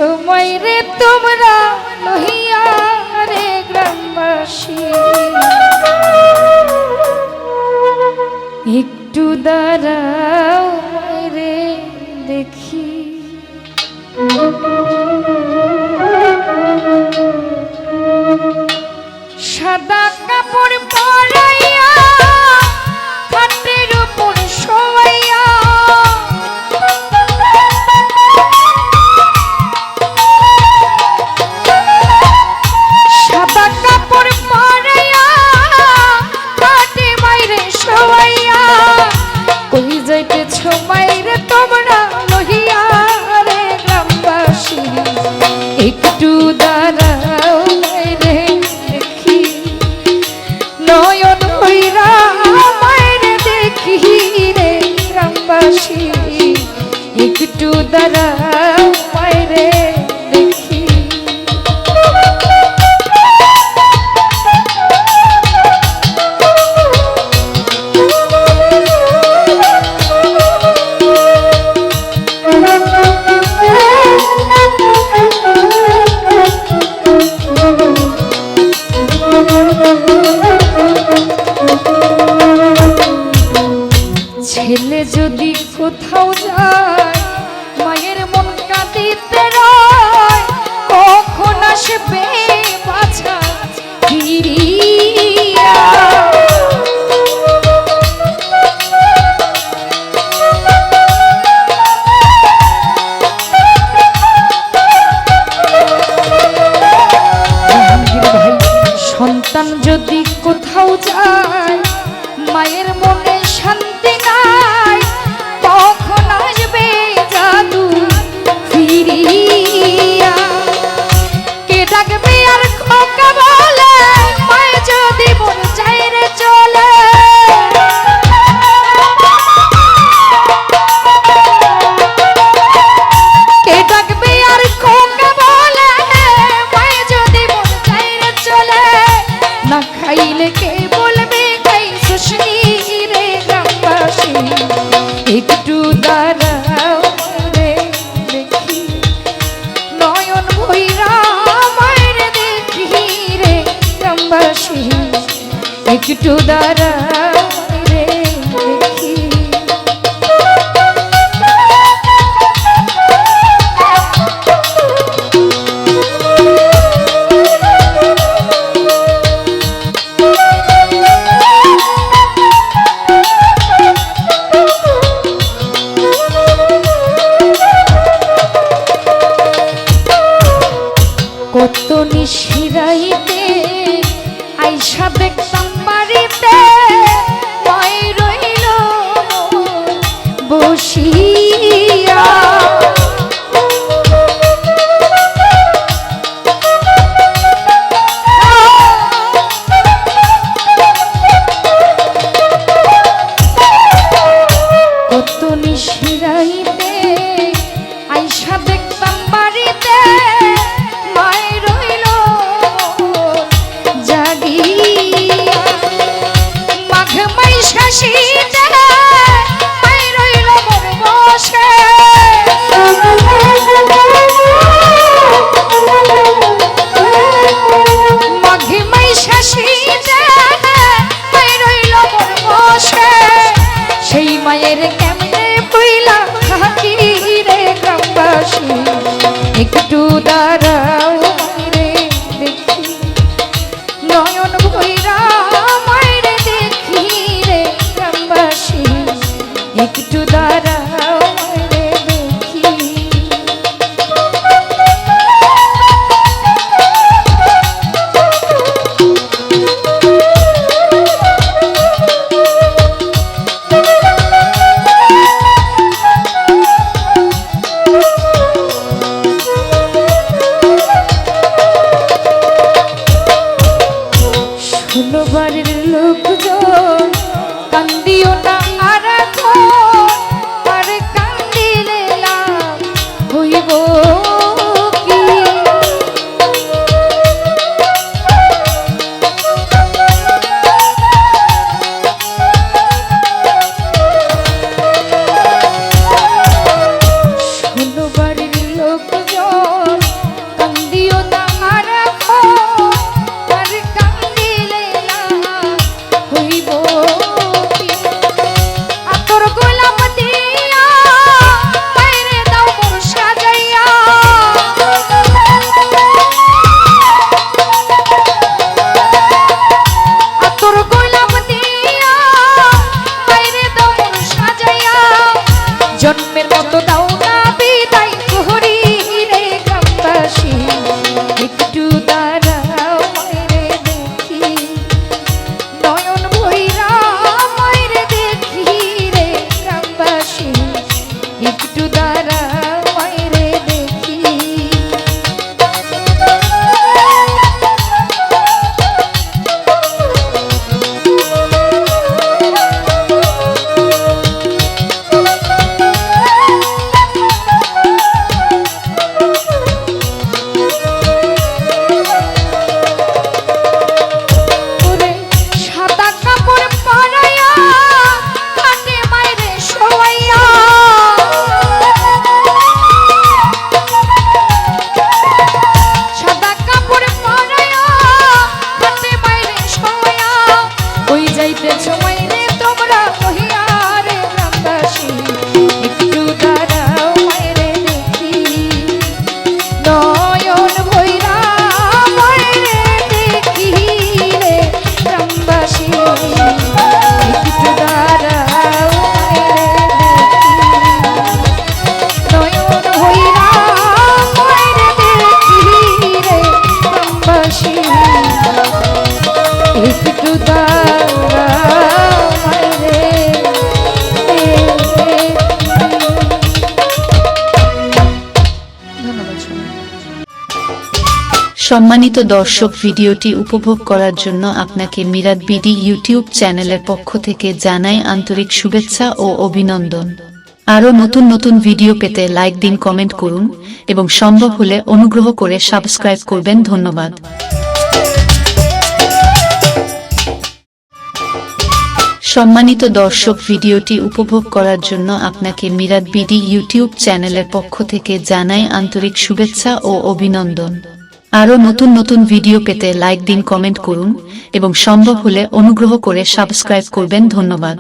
সময় রে তোমরা লহিয়া রে গ্রামবাসী একটু দাঁড়াও রে দেখি সাদা কাপড় পরাইয়া খাটের উপর শোয়াইয়া সাদা কাপড় পরাইয়া খাটে মাইরে শোয়াইয়া কই যাইতেছ মাইরে তোমরা লহিয়া রে গ্রামবাসী একটু দাঁড়াও রে দেখি নয়ন হইরা মাইরে দেখি রে গ্রামবাসী একটু দাঁড়াও মাইরে দেখি ছেলে যদি কোথাও যায় মায়ের মন কাঁদিতে রয় কখন আসবে বাছা ফিরিয়া সন্তান যদি কোথাও যায় মায়ের মনে শান্তি নাই কখন আসবে জাদু ফিরিয়া কে ডাকবে আর খোকা বলে মায়ে যদি মন চাই রে চলে কে ডাকবে আর খোকা বলে মায়ে যদি মন চাই রে চলে না খাইলে কে বলবে খাইছস রে গ্রামবাসী একটু দাঁড়াও রে দেখি নয়ন ভৈরা মায়ের দেখি রে গ্রামবাসী একটু দাঁড়াও রে দেখি কত নিশিরাইতে আইসা দেখতাম বাড়িতে মাই রইল বসিয়া কত নিশিরাইতে আইসা দেখতাম বাড়িতে সেই মায়ের কেমনে পইলা থাকি রে গ্রামবাসী একটু দাঁড়াও রে দেখি নয়ন ভৈরা মায়ের দেখি রে গ্রামবাসী একটু দাঁড়াও রে দেখি সম্মানিত দর্শক, ভিডিওটি উপভোগ করার জন্য আপনাকে মিরাত বিডি ইউটিউব চ্যানেলের পক্ষ থেকে জানাই আন্তরিক শুভেচ্ছা ও অভিনন্দন। আরও নতুন নতুন ভিডিও পেতে লাইক দিন, কমেন্ট করুন এবং সম্ভব হলে অনুগ্রহ করে সাবস্ক্রাইব করবেন। ধন্যবাদ। সম্মানিত দর্শক, ভিডিওটি উপভোগ করার জন্য আপনাকে মিরাত বিডি ইউটিউব চ্যানেলের পক্ষ থেকে জানাই আন্তরিক শুভেচ্ছা ও অভিনন্দন। আরও নতুন নতুন ভিডিও পেতে লাইক দিন, কমেন্ট করুন এবং সম্ভব হলে অনুগ্রহ করে সাবস্ক্রাইব করবেন। ধন্যবাদ।